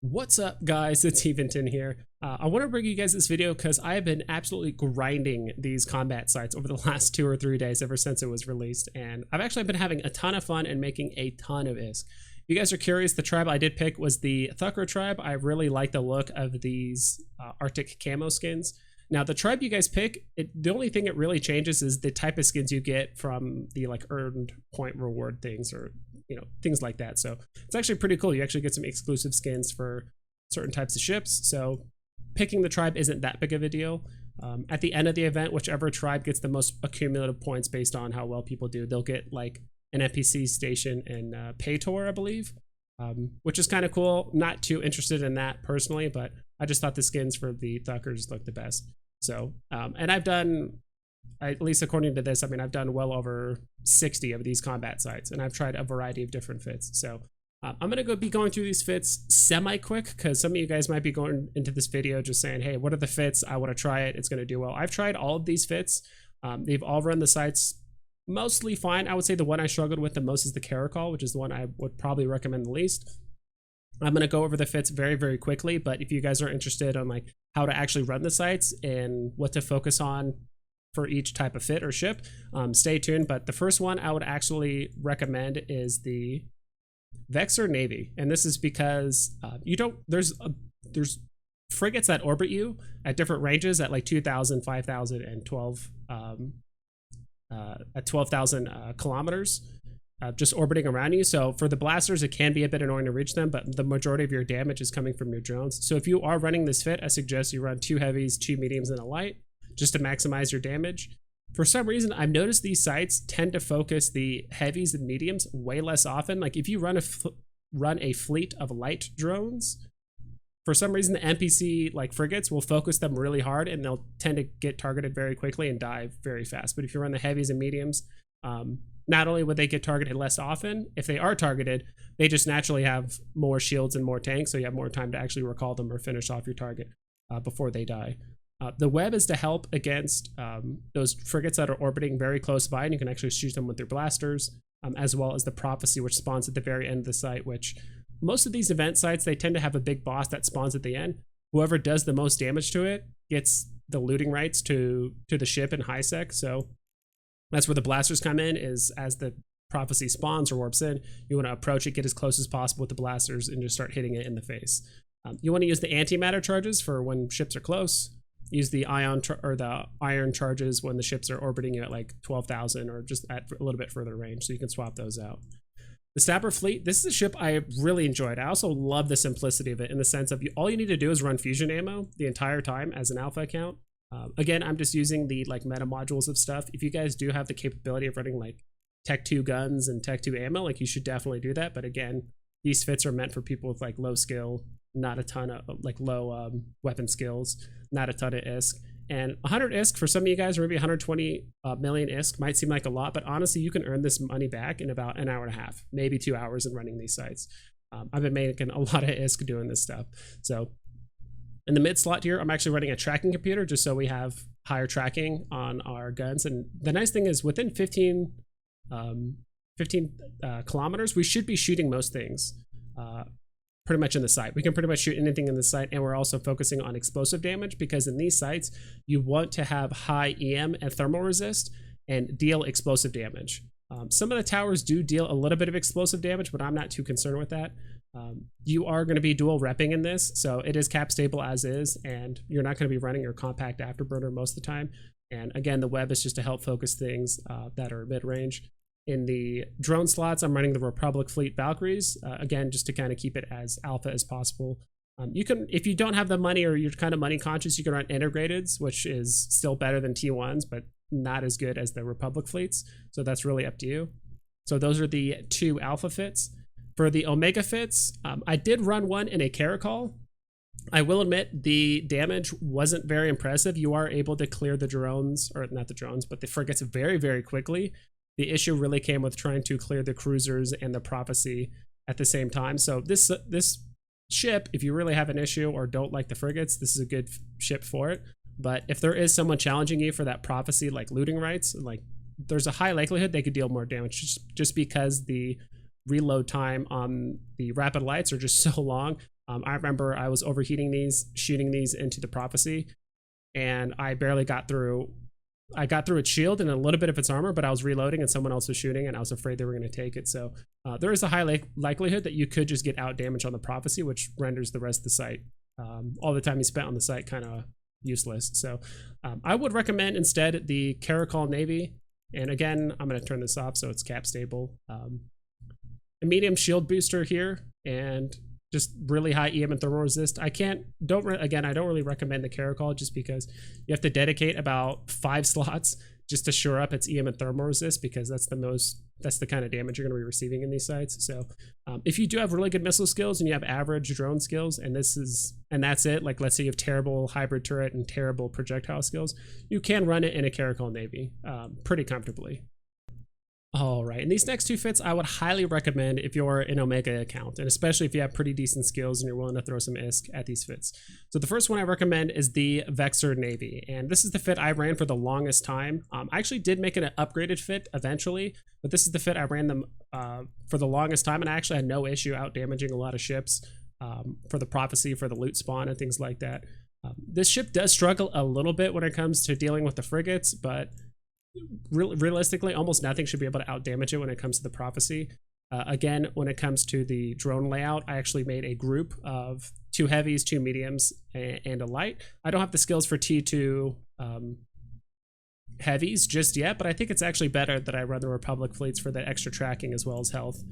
What's up, guys? It's Eventon here. I want to bring you guys this video because I have been absolutely grinding these combat sites over the last 2 or 3 days ever since it was released, and I've actually been having a ton of fun and making a ton of ISK. If you guys are curious, the tribe I did pick was the Thucker tribe. I really like the look of these Arctic camo skins. Now, the tribe you guys pick, the only thing it really changes is the type of skins you get from the earned point reward things, or things like that. So it's actually pretty cool. You actually get some exclusive skins for certain types of ships. So picking the tribe isn't that big of a deal. At the end of the event, whichever tribe gets the most accumulative points based on how well people do, they'll get like an NPC station in Paytor, I believe, which is kind of cool. Not too interested in that personally, but I just thought the skins for the Thuckers looked the best. So, and I've done, at least according to this, I've done well over 60 of these combat sites, and I've tried a variety of different fits. So I'm going to be going through these fits semi-quick, because some of you guys might be going into this video just saying, hey, what are the fits? I want to try it. It's going to do well. I've tried all of these fits. They've all run the sites mostly fine. I would say the one I struggled with the most is the Caracal, which is the one I would probably recommend the least. I'm going to go over the fits very, very quickly, but if you guys are interested on like how to actually run the sites and what to focus on for each type of fit or ship, stay tuned. But the first one I would actually recommend is the Vexor Navy, and this is because there's frigates that orbit you at different ranges at like 2,000, 5,000, and 12,000 kilometers. Just orbiting around you. So for the blasters, it can be a bit annoying to reach them, but the majority of your damage is coming from your drones. So if you are running this fit, I suggest you run 2 heavies, 2 mediums, and a light, just to maximize your damage. For some reason, I've noticed these sites tend to focus the heavies and mediums way less often. Like if you run a fleet of light drones, for some reason the NPC like frigates will focus them really hard, and they'll tend to get targeted very quickly and die very fast. But if you run the heavies and mediums, not only would they get targeted less often, if they are targeted, they just naturally have more shields and more tanks, so you have more time to actually recall them or finish off your target before they die. The web is to help against those frigates that are orbiting very close by, and you can actually shoot them with your blasters, as well as the prophecy, which spawns at the very end of the site, which most of these event sites, they tend to have a big boss that spawns at the end. Whoever does the most damage to it gets the looting rights to the ship in high sec. So that's where the blasters come in, is as the prophecy spawns or warps in, you want to approach it, get as close as possible with the blasters, and just start hitting it in the face. You want to use the antimatter charges for when ships are close. Use the iron charges when the ships are orbiting you at like 12,000 or just at a little bit further range, so you can swap those out. The Stapper Fleet, this is a ship I really enjoyed. I also love the simplicity of it in the sense of all you need to do is run fusion ammo the entire time as an alpha account. Again, I'm just using the meta modules of stuff. If you guys do have the capability of running like Tech 2 guns and Tech 2 ammo, you should definitely do that. But again, these fits are meant for people with low skill, not a ton of low weapon skills, not a ton of ISK. And 100 ISK for some of you guys, or maybe 120 million ISK might seem like a lot, but honestly, you can earn this money back in about an hour and a half, maybe 2 hours in running these sites. I've been making a lot of ISK doing this stuff. So in the mid slot here, I'm actually running a tracking computer just so we have higher tracking on our guns. And the nice thing is within 15 kilometers, we should be shooting most things pretty much in the site. We can pretty much shoot anything in the site, and we're also focusing on explosive damage, because in these sites, you want to have high EM and thermal resist and deal explosive damage. Some of the towers do deal a little bit of explosive damage, but I'm not too concerned with that. You are going to be dual repping in this, so it is cap stable as is, and you're not going to be running your compact afterburner most of the time. And again, the web is just to help focus things that are mid-range. In the drone slots, I'm running the Republic Fleet Valkyries, again, just to kind of keep it as alpha as possible. You can, if you don't have the money or you're kind of money conscious, you can run Integrateds, which is still better than T1s, but not as good as the Republic Fleets. So that's really up to you. So those are the 2 alpha fits. For the Omega fits, I did run one in a Caracal. I will admit the damage wasn't very impressive. You are able to clear the drones, or not the drones, but the frigates very, very quickly. The issue really came with trying to clear the cruisers and the prophecy at the same time. So this ship, if you really have an issue or don't like the frigates, this is a good ship for it. But if there is someone challenging you for that prophecy, looting rights, there's a high likelihood they could deal more damage just because the reload time on the rapid lights are just so long. I remember I was overheating these, shooting these into the Prophecy, and I barely got through. I got through its shield and a little bit of its armor, but I was reloading and someone else was shooting, and I was afraid they were going to take it. So there is a high likelihood that you could just get out damage on the Prophecy, which renders the rest of the site, all the time you spent on the site, kind of useless. So I would recommend instead the Caracal Navy. And again, I'm going to turn this off so it's cap stable. A medium shield booster here, and just really high EM and thermal resist. I don't really recommend the Caracal just because you have to dedicate about 5 slots just to shore up its EM and thermal resist, because that's the kind of damage you're going to be receiving in these sites. So if you do have really good missile skills and you have average drone skills, and that's it, like let's say you have terrible hybrid turret and terrible projectile skills, you can run it in a Caracal Navy pretty comfortably. All right, and these next 2 fits I would highly recommend if you're an Omega account, and especially if you have pretty decent skills and you're willing to throw some ISK at these fits. So the first one I recommend is the Vexor Navy, and this is the fit I ran for the longest time. I actually did make it an upgraded fit eventually, but this is the fit I ran them for the longest time, and I actually had no issue out damaging a lot of ships for the Prophecy, for the loot spawn, and things like that. This ship does struggle a little bit when it comes to dealing with the frigates, but realistically, almost nothing should be able to out damage it when it comes to the Prophecy. Again, when it comes to the drone layout, I actually made a group of 2 heavies, 2 mediums, and a light. I don't have the skills for T2 heavies just yet, but I think it's actually better that I run the Republic fleets for the extra tracking as well as health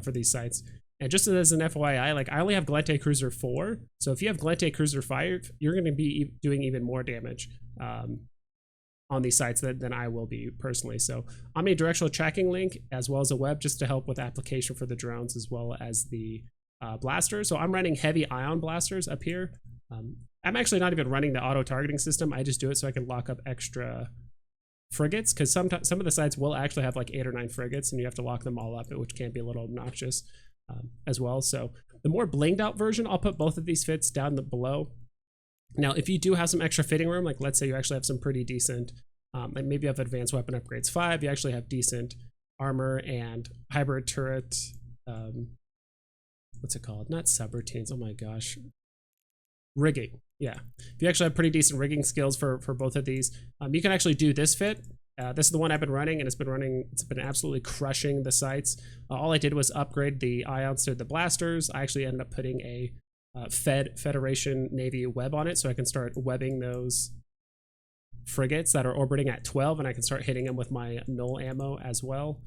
for these sites. And just as an FYI, like I only have Glente Cruiser 4, so if you have Glente Cruiser 5, you're going to be doing even more damage on these sites than I will be personally. So Omnidirectional tracking link as well as a web just to help with application for the drones as well as the blasters. So I'm running heavy ion blasters up here. I'm actually not even running the auto targeting system. I just do it so I can lock up extra frigates, because some of the sites will actually have like 8 or 9 frigates and you have to lock them all up, which can be a little obnoxious as well. So the more blinged out version, I'll put both of these fits down below. Now, if you do have some extra fitting room, like let's say you actually have some pretty decent, like maybe you have advanced weapon upgrades 5, you actually have decent armor and hybrid turret, what's it called? Not subroutines, oh my gosh. Rigging, yeah. If you actually have pretty decent rigging skills for both of these, you can actually do this fit. This is the one I've been running, and it's been absolutely crushing the sites. All I did was upgrade the ions to the blasters. I actually ended up putting a Federation Navy web on it, so I can start webbing those frigates that are orbiting at 12, and I can start hitting them with my null ammo as well.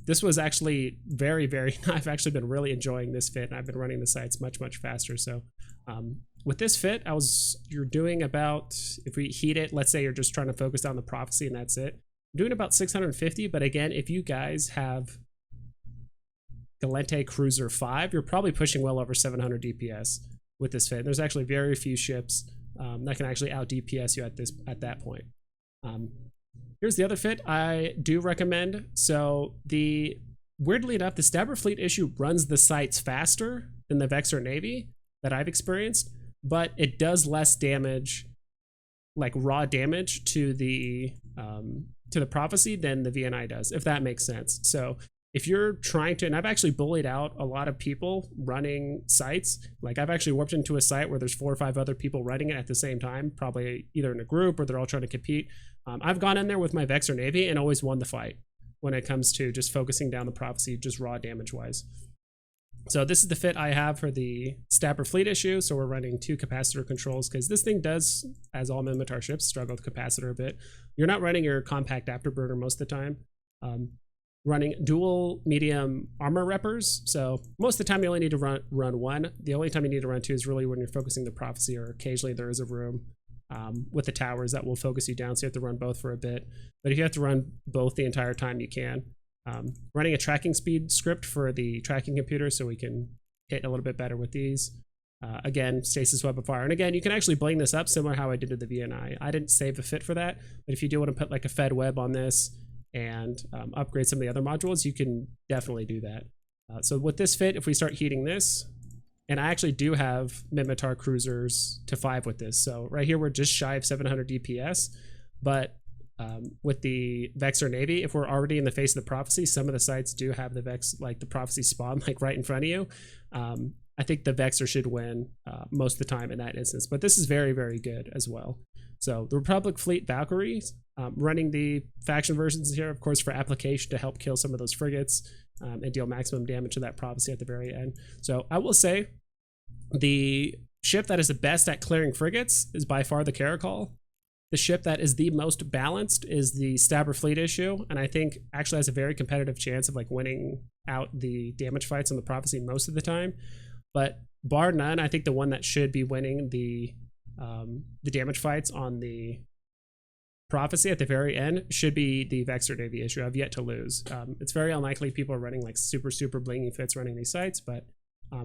This was actually very, very, I've actually been really enjoying this fit, and I've been running the sites much, much faster. So with this fit, you're doing about, if we heat it, let's say you're just trying to focus down the Prophecy and that's it, I'm doing about 650, but again, if you guys have Glente Cruiser 5, you're probably pushing well over 700 DPS with this fit. There's actually very few ships that can actually out DPS you at that point. Here's the other fit I do recommend. So weirdly enough, the Stapper Fleet issue runs the sites faster than the Vexor Navy that I've experienced, but it does less damage, like raw damage to the Prophecy than the VNI does, if that makes sense. So if you're trying to, and I've actually bullied out a lot of people running sites, like I've actually warped into a site where there's 4 or 5 other people running it at the same time, probably either in a group or they're all trying to compete. I've gone in there with my Vexor Navy and always won the fight when it comes to just focusing down the Prophecy, just raw damage wise. So this is the fit I have for the Stapper Fleet issue. So we're running 2 capacitor controls because this thing does, as all Minmatar ships, struggle with capacitor a bit. You're not running your compact afterburner most of the time. Running dual medium armor reppers. So most of the time you only need to run 1. The only time you need to run 2 is really when you're focusing the Prophecy, or occasionally there is a room with the towers that will focus you down. So you have to run both for a bit. But if you have to run both the entire time, you can. Running a tracking speed script for the tracking computer so we can hit a little bit better with these. Again, Stasis Webifier. And again, you can actually bling this up similar to how I did to the VNI. I didn't save a fit for that, but if you do want to put like a Fed web on this and upgrade some of the other modules, you can definitely do that. So with this fit, if we start heating this, and I actually do have Minmatar cruisers to 5 with this. So right here, we're just shy of 700 DPS, but with the Vexor Navy, if we're already in the face of the Prophecy, some of the sites do have the Prophecy spawn like right in front of you. I think the Vexor should win most of the time in that instance. But this is very, very good as well. So the Republic Fleet Valkyries, running the faction versions here, of course, for application to help kill some of those frigates and deal maximum damage to that prophecy at the very end. So I will say the ship that is the best at clearing frigates is by far the Caracal. The ship that is the most balanced is the Stapper Fleet issue, and I think actually has a very competitive chance of like winning out the damage fights on the prophecy most of the time. But bar none, I think the one that should be winning the damage fights on the prophecy at the very end should be the Vexor Navy issue. I've yet to lose. It's very unlikely people are running like super blingy fits running these sites, but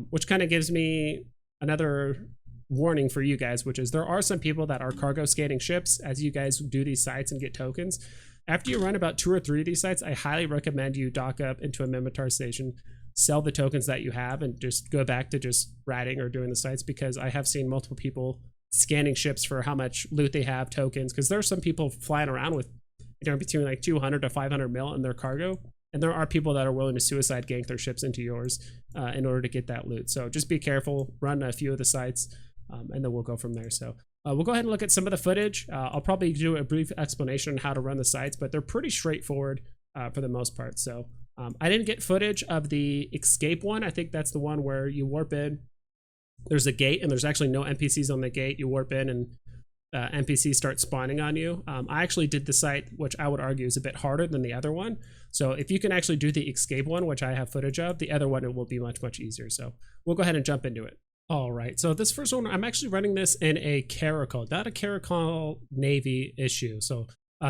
which kind of gives me another warning for you guys, which is there are some people that are cargo scanning ships as you guys do these sites and get tokens. After you run about 2 or 3 of these sites, I highly recommend you dock up into a Minmatar station, sell the tokens that you have, and just go back to just ratting or doing the sites, because I have seen multiple people scanning ships for how much loot they have, tokens, because there are some people flying around with, you know, between like 200 to 500 mil in their cargo, and there are people that are willing to suicide gank their ships into yours in order to get that loot. So just be careful, run a few of the sites, and then we'll go from there. So we'll go ahead and look at some of the footage. I'll probably do a brief explanation on how to run the sites, but they're pretty straightforward for the most part. So I didn't get footage of the escape one. I think that's the one where you warp in, there's a gate, and there's actually no NPCs on the gate. You warp in and NPCs start spawning on you. I actually did the site, which I would argue is a bit harder than the other one. So if you can actually do the escape one, which I have footage of, the other one, it will be much easier. So we'll go ahead and jump into it. All right, so this first one, I'm actually running this in a Caracal, not a Caracal Navy issue. So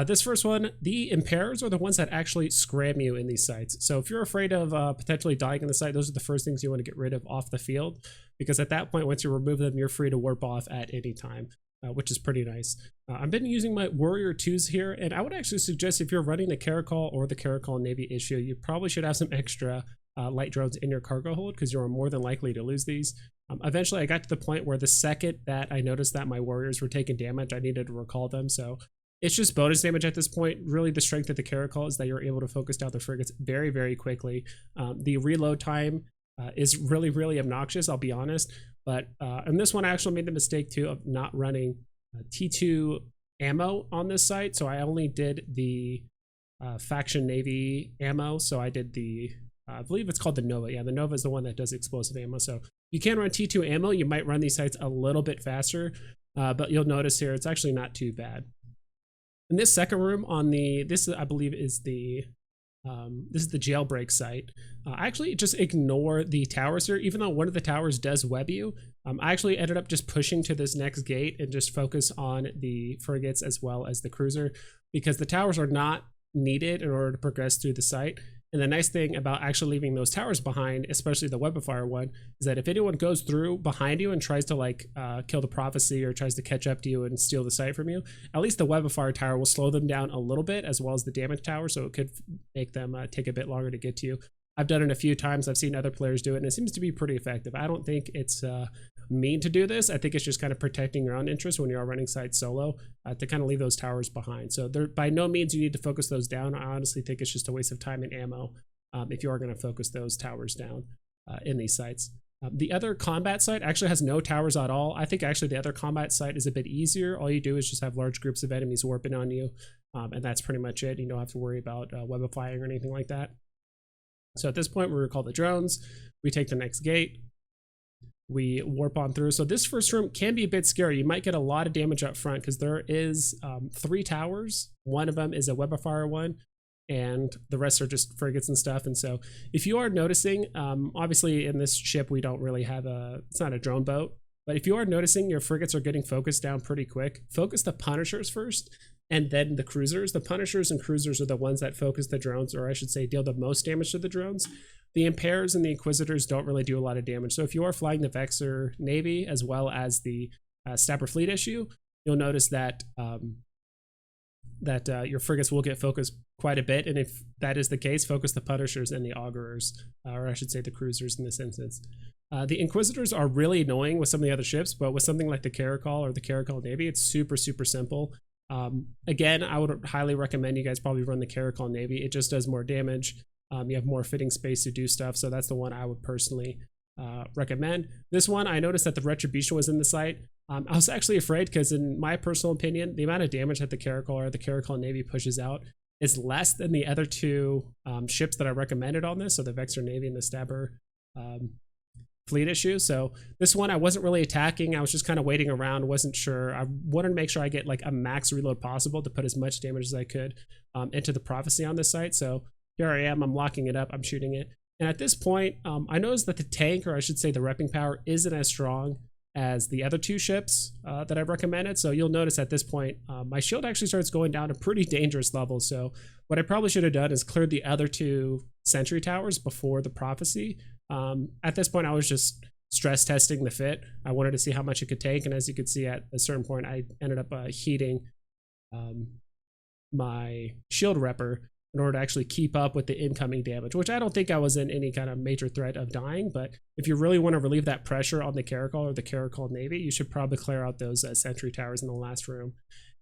this first one, the impairs are the ones that actually scram you in these sites. So if you're afraid of potentially dying in the site, those are the first things you want to get rid of off the field, because at that point, once you remove them, you're free to warp off at any time, which is pretty nice. I've been using my Warrior 2s here, and I would actually suggest if you're running the Caracal or the Caracal Navy issue, you probably should have some extra light drones in your cargo hold, because you're more than likely to lose these. Eventually, I got to the point where the second that I noticed that my warriors were taking damage, I needed to recall them. So it's just bonus damage at this point. Really, the strength of the Caracal is that you're able to focus down the frigates very quickly. The reload time is really obnoxious, I'll be honest. But in this one, I actually made the mistake too of not running T2 ammo on this site. So I only did the faction Navy ammo. So I did the I believe it's called the Nova. Yeah, the Nova is the one that does explosive ammo. So you can run T2 ammo. You might run these sites a little bit faster, but you'll notice here it's actually not too bad. In this second room on the, this I believe is the jailbreak site. I actually just ignore the towers here, even though one of the towers does web you. I actually ended up just pushing to this next gate and just focus on the frigates as well as the cruiser, because the towers are not needed in order to progress through the site. And the nice thing about actually leaving those towers behind, especially the Webifier one, is that if anyone goes through behind you and tries to like kill the prophecy or tries to catch up to you and steal the site from you, at least the Webifier tower will slow them down a little bit, as well as the damage tower, so it could make them take a bit longer to get to you. I've done it a few times. I've seen other players do it, and it seems to be pretty effective. I don't think it's mean to do this. I think it's just kind of protecting your own interests when you are running sites solo to kind of leave those towers behind. So there, by no means you need to focus those down. I honestly think it's just a waste of time and ammo if you are going to focus those towers down in these sites. The other combat site actually has no towers at all. I think actually the other combat site is a bit easier. All you do is just have large groups of enemies warping on you, and that's pretty much it. You don't have to worry about webifying or anything like that. So at this point, we recall the drones, we take the next gate, we warp on through. So this first room can be a bit scary. You might get a lot of damage up front because there is 3 towers. One of them is a Webifier one, and the rest are just frigates and stuff. And so if you are noticing, obviously in this ship, we don't really have it's not a drone boat, but if you are noticing your frigates are getting focused down pretty quick, focus the Punishers first, and then the cruisers. The Punishers and cruisers are the ones that focus the drones, or I should say deal the most damage to the drones. The Impairs and the Inquisitors don't really do a lot of damage. So if you are flying the Vexor Navy as well as the Stapper Fleet issue, you'll notice that your frigates will get focused quite a bit. And if that is the case, focus the Punishers and the Augurers, or I should say the cruisers in this instance. The Inquisitors are really annoying with some of the other ships, but with something like the Caracal or the Caracal Navy, it's super simple. Again, I would highly recommend you guys probably run the Caracal Navy. It just does more damage. You have more fitting space to do stuff, so that's the one I would personally recommend. This one, I noticed that the retribution was in the sight. I was actually afraid because in my personal opinion, the amount of damage that the Caracal or the Caracal Navy pushes out is less than the other two ships that I recommended on this, so the Vexor Navy and the Stapper Fleet issue. So this one I wasn't really attacking. I was just kind of waiting around, wasn't sure. I wanted to make sure I get like a max reload possible to put as much damage as I could into the Prophecy on this site. So here I am, I'm locking it up, I'm shooting it. And at this point, I noticed that the tank, or I should say the repping power, isn't as strong as the other two ships that I recommended. So you'll notice at this point, my shield actually starts going down to pretty dangerous levels. So what I probably should have done is cleared the other two sentry towers before the Prophecy. At this point, I was just stress testing the fit. I wanted to see how much it could take. And as you could see at a certain point, I ended up heating my shield repper in order to actually keep up with the incoming damage, which I don't think I was in any kind of major threat of dying. But if you really want to relieve that pressure on the Caracal or the Caracal Navy, you should probably clear out those sentry towers in the last room.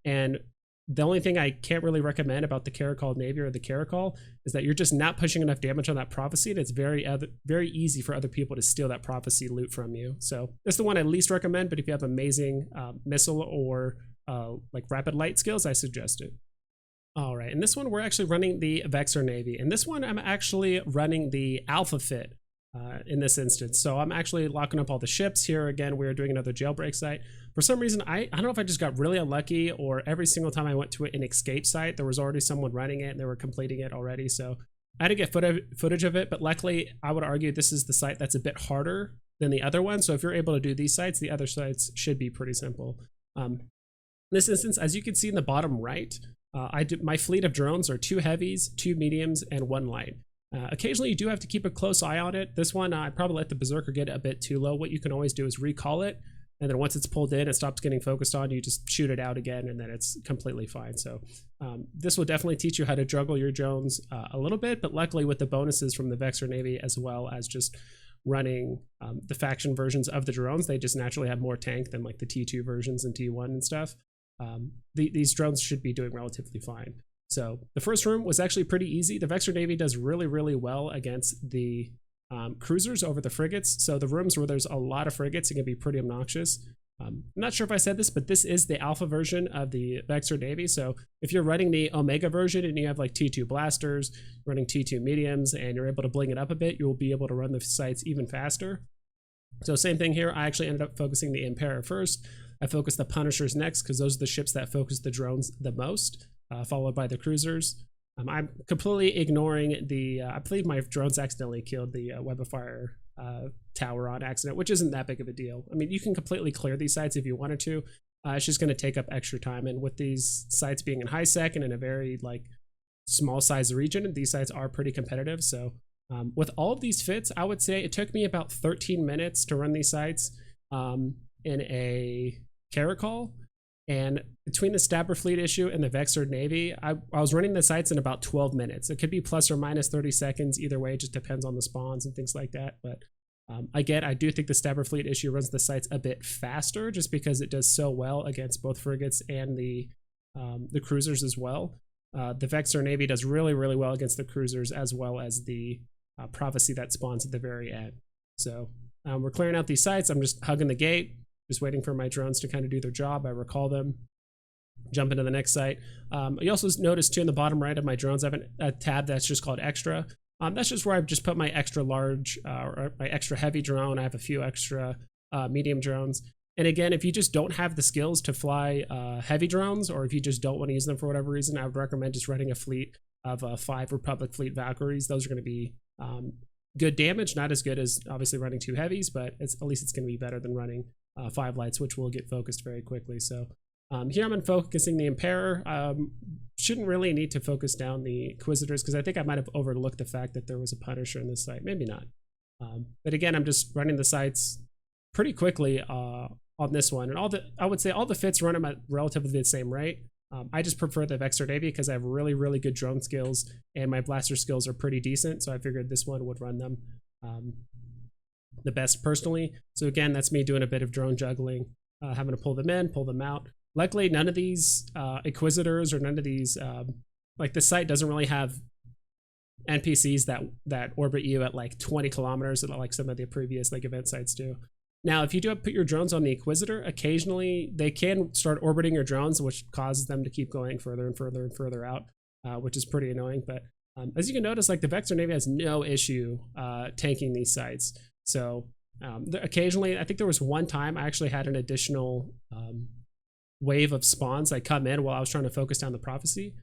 And the only thing I can't really recommend about the Caracal Navy or the Caracal is that you're just not pushing enough damage on that Prophecy, and it's very easy for other people to steal that Prophecy loot from you. So that's the one I least recommend, but if you have amazing missile or like rapid light skills, I suggest it. All right, and this one we're actually running the Vexor Navy, and this one I'm actually running the Alpha Fit in this instance. So I'm actually locking up all the ships. Here again, we're doing another jailbreak site. For some reason, I don't know if I just got really unlucky, or every single time I went to an escape site, there was already someone running it and they were completing it already. So I had to get footage of it, but luckily I would argue this is the site that's a bit harder than the other one. So if you're able to do these sites, the other sites should be pretty simple. In this instance, as you can see in the bottom right, my fleet of drones are 2 heavies, 2 mediums, and 1 light. Occasionally you do have to keep a close eye on it. This one, I probably let the Berserker get a bit too low. What you can always do is recall it, and then once it's pulled in, it stops getting focused on, you just shoot it out again, and then it's completely fine. So this will definitely teach you how to juggle your drones a little bit, but luckily with the bonuses from the Vexor Navy, as well as just running the faction versions of the drones, they just naturally have more tank than like the T2 versions and T1 and stuff. These drones should be doing relatively fine. So the first room was actually pretty easy. The Vexor Navy does really well against the cruisers over the frigates. So the rooms where there's a lot of frigates, it can be pretty obnoxious. I'm not sure if I said this, but this is the alpha version of the Vexor Navy. So if you're running the Omega version and you have like T2 blasters, running T2 mediums, and you're able to bling it up a bit, you'll be able to run the sites even faster. So same thing here. I actually ended up focusing the Emperor first. I focused the Punishers next because those are the ships that focus the drones the most, followed by the cruisers. I'm completely ignoring the, I believe my drones accidentally killed the Webifier tower on accident, which isn't that big of a deal. I mean, you can completely clear these sites if you wanted to. It's just going to take up extra time. And with these sites being in high sec and in a very like small size region, these sites are pretty competitive. So with all of these fits, I would say it took me about 13 minutes to run these sites in a Caracal. And between the Stapper Fleet issue and the Vexor Navy, I was running the sites in about 12 minutes. It could be plus or minus 30 seconds. Either way, it just depends on the spawns and things like that. But again, I do think the Stapper Fleet issue runs the sites a bit faster just because it does so well against both frigates and the cruisers as well. The Vexor Navy does really well against the cruisers as well as the Prophecy that spawns at the very end. So we're clearing out these sites. I'm just hugging the gate, just waiting for my drones to kind of do their job. I recall them, jump into the next site. You also notice too in the bottom right of my drones, I have a tab that's just called extra. That's just where I've just put my extra large or my extra heavy drone. I have a few extra medium drones. And again, if you just don't have the skills to fly heavy drones, or if you just don't want to use them for whatever reason, I would recommend just running a fleet of 5 Republic Fleet Valkyries. Those are going to be good damage, not as good as obviously running 2 heavies, but at least it's going to be better than running 5 lights, which will get focused very quickly. So here I'm focusing the Emperor. Shouldn't really need to focus down the Inquisitors because I think I might have overlooked the fact that there was a Punisher in this site. Maybe not. But again, I'm just running the sites pretty quickly on this one. And I would say all the fits run them at relatively the same rate. I just prefer the Vexor Navy because I have really good drone skills and my blaster skills are pretty decent. So I figured this one would run them the best personally. So again, that's me doing a bit of drone juggling, having to pull them in, pull them out. Luckily, none of these Inquisitors or none of these, like this site doesn't really have NPCs that orbit you at like 20 kilometers, like some of the previous like event sites do. Now, if you do put your drones on the Inquisitor, occasionally they can start orbiting your drones, which causes them to keep going further and further and further out, which is pretty annoying. But as you can notice, like the Vexor Navy has no issue tanking these sites. So occasionally, I think there was one time I actually had an additional wave of spawns that come in while I was trying to focus down the prophecy.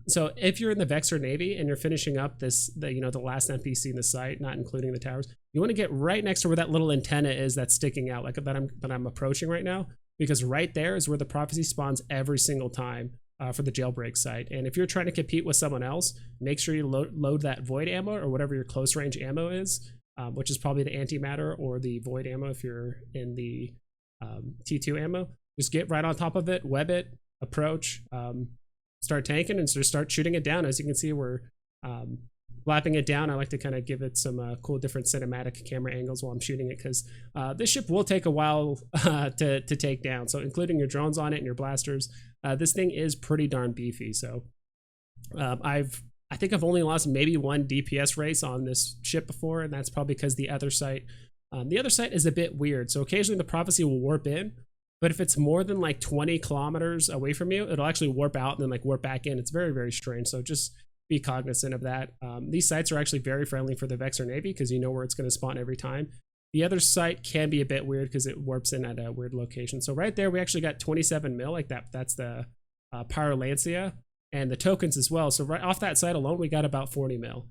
So if you're in the Vexor Navy and you're finishing up the last NPC in the site, not including the towers, you want to get right next to where that little antenna is that's sticking out, like that I'm approaching right now, because right there is where the prophecy spawns every single time for the jailbreak site. And if you're trying to compete with someone else, make sure you load that void ammo or whatever your close range ammo is, which is probably the antimatter or the void ammo if you're in the T2 ammo. Just get right on top of it, web it, approach, start tanking, and just start shooting it down. As you can see, we're lapping it down. I like to kind of give it some cool different cinematic camera angles while I'm shooting it, because this ship will take a while to take down. So including your drones on it and your blasters, this thing is pretty darn beefy. So I think I've only lost maybe one DPS race on this ship before, and that's probably because the other site is a bit weird. So occasionally the prophecy will warp in, but if it's more than like 20 kilometers away from you, it'll actually warp out and then like warp back in. It's very, very strange. So just be cognizant of that. These sites are actually very friendly for the Vexor Navy because you know where it's going to spawn every time. The other site can be a bit weird because it warps in at a weird location. So right there, we actually got 27 mil like that. That's the Pyrolancia and the tokens as well. So right off that site alone, we got about 40 mil.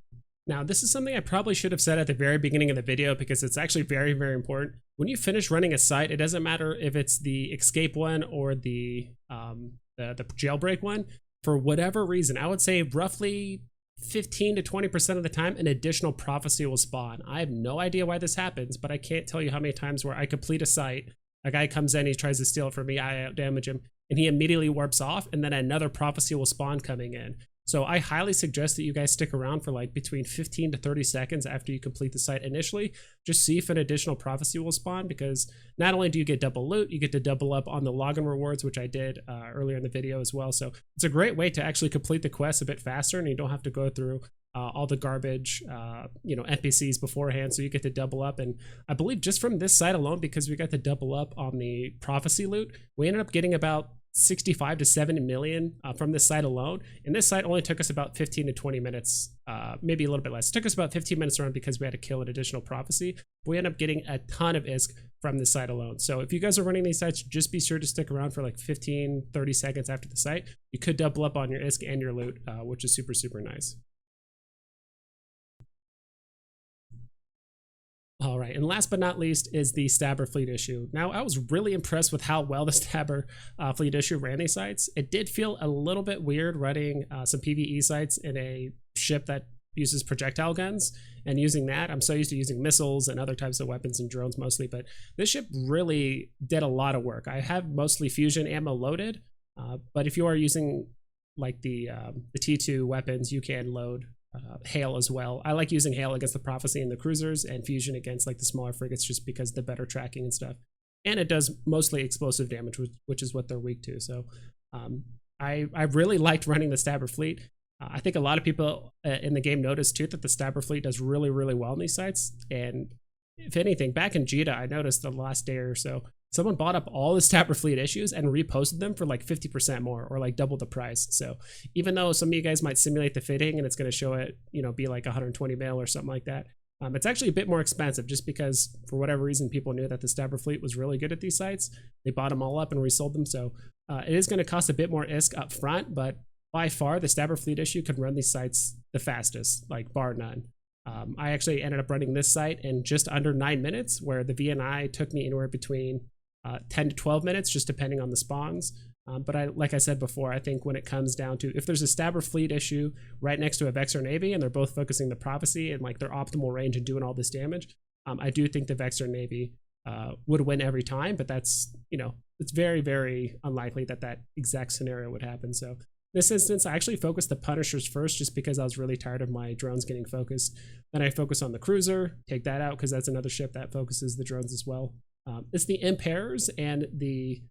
Now, this is something I probably should have said at the very beginning of the video because it's actually very, very important. When you finish running a site, it doesn't matter if it's the escape one or the jailbreak one. For whatever reason, I would say roughly 15 to 20% of the time, an additional prophecy will spawn. I have no idea why this happens, but I can't tell you how many times where I complete a site, a guy comes in, he tries to steal it from me, I damage him, and he immediately warps off, and then another prophecy will spawn coming in. So I highly suggest that you guys stick around for like between 15 to 30 seconds after you complete the site initially. Just see if an additional prophecy will spawn, because not only do you get double loot, you get to double up on the login rewards, which I did earlier in the video as well. So it's a great way to actually complete the quest a bit faster, and you don't have to go through all the garbage, NPCs beforehand. So you get to double up. And I believe just from this site alone, because we got to double up on the prophecy loot, we ended up getting about 65 to 70 million from this site alone. And this site only took us about 15 to 20 minutes, maybe a little bit less. It took us about 15 minutes around because we had to kill an additional prophecy. But we ended up getting a ton of ISK from this site alone. So if you guys are running these sites, just be sure to stick around for like 15, 30 seconds after the site. You could double up on your ISK and your loot, which is super, super nice. All right, and last but not least is the Stapper Fleet issue. Now, I was really impressed with how well the Stapper Fleet issue ran these sites. It did feel a little bit weird running some PvE sites in a ship that uses projectile guns, and using that, I'm so used to using missiles and other types of weapons and drones mostly, but this ship really did a lot of work. I have mostly fusion ammo loaded, but if you are using like the T2 weapons, you can load hail as well. I like using hail against the prophecy and the cruisers, and fusion against like the smaller frigates, just because the better tracking and stuff. And it does mostly explosive damage, which is what they're weak to. So I really liked running the Stapper Fleet. I think a lot of people in the game noticed too that the Stapper Fleet does really, really well in these sites. And if anything, back in Jita, I noticed the last day or so, someone bought up all the Stapper Fleet issues and reposted them for like 50% more, or like double the price. So even though some of you guys might simulate the fitting and it's going to show it, be like 120 mil or something like that, it's actually a bit more expensive, just because for whatever reason people knew that the Stapper Fleet was really good at these sites. They bought them all up and resold them. So it is going to cost a bit more ISK up front, but by far the Stapper Fleet issue can run these sites the fastest, like bar none. I actually ended up running this site in just under 9 minutes, where the VNI took me anywhere between 10 to 12 minutes, just depending on the spawns. But like I said before, I think when it comes down to, if there's a Stapper Fleet issue right next to a Vexor Navy and they're both focusing the prophecy and like their optimal range and doing all this damage, I do think the Vexor Navy would win every time. But that's, it's very, very unlikely that that exact scenario would happen. So in this instance, I actually focused the Punishers first, just because I was really tired of my drones getting focused. Then I focus on the cruiser, take that out because that's another ship that focuses the drones as well. It's the Impairs and the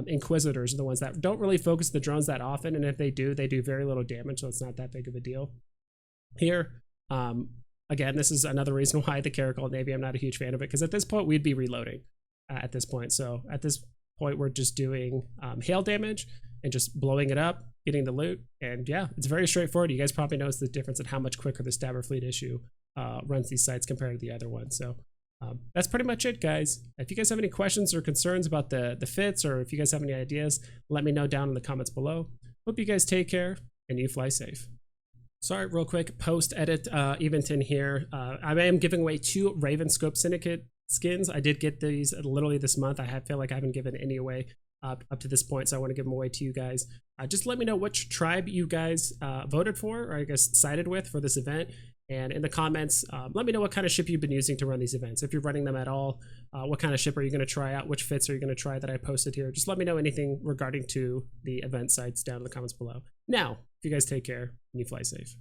Inquisitors are the ones that don't really focus the drones that often, and if they do very little damage, so it's not that big of a deal. here. Again, this is another reason why the Caracal Navy, I'm not a huge fan of it, because at this point we'd be reloading at this point. So at this point we're just doing hail damage and just blowing it up, getting the loot, and yeah, it's very straightforward. You guys probably notice the difference in how much quicker the Stapper Fleet issue runs these sites compared to the other one. So that's pretty much it, guys. If you guys have any questions or concerns about the fits, or if you guys have any ideas, let me know down in the comments below. Hope you guys take care and you fly safe. Sorry, real quick, post-edit event in here. I am giving away 2 Raven Scope Syndicate skins. I did get these literally this month. I feel like I haven't given any away up to this point, so I want to give them away to you guys. Just let me know which tribe you guys voted for, or I guess sided with for this event. And in the comments, let me know what kind of ship you've been using to run these events. If you're running them at all, what kind of ship are you going to try out? Which fits are you going to try that I posted here? Just let me know anything regarding to the event sites down in the comments below. Now, if you guys take care and you fly safe.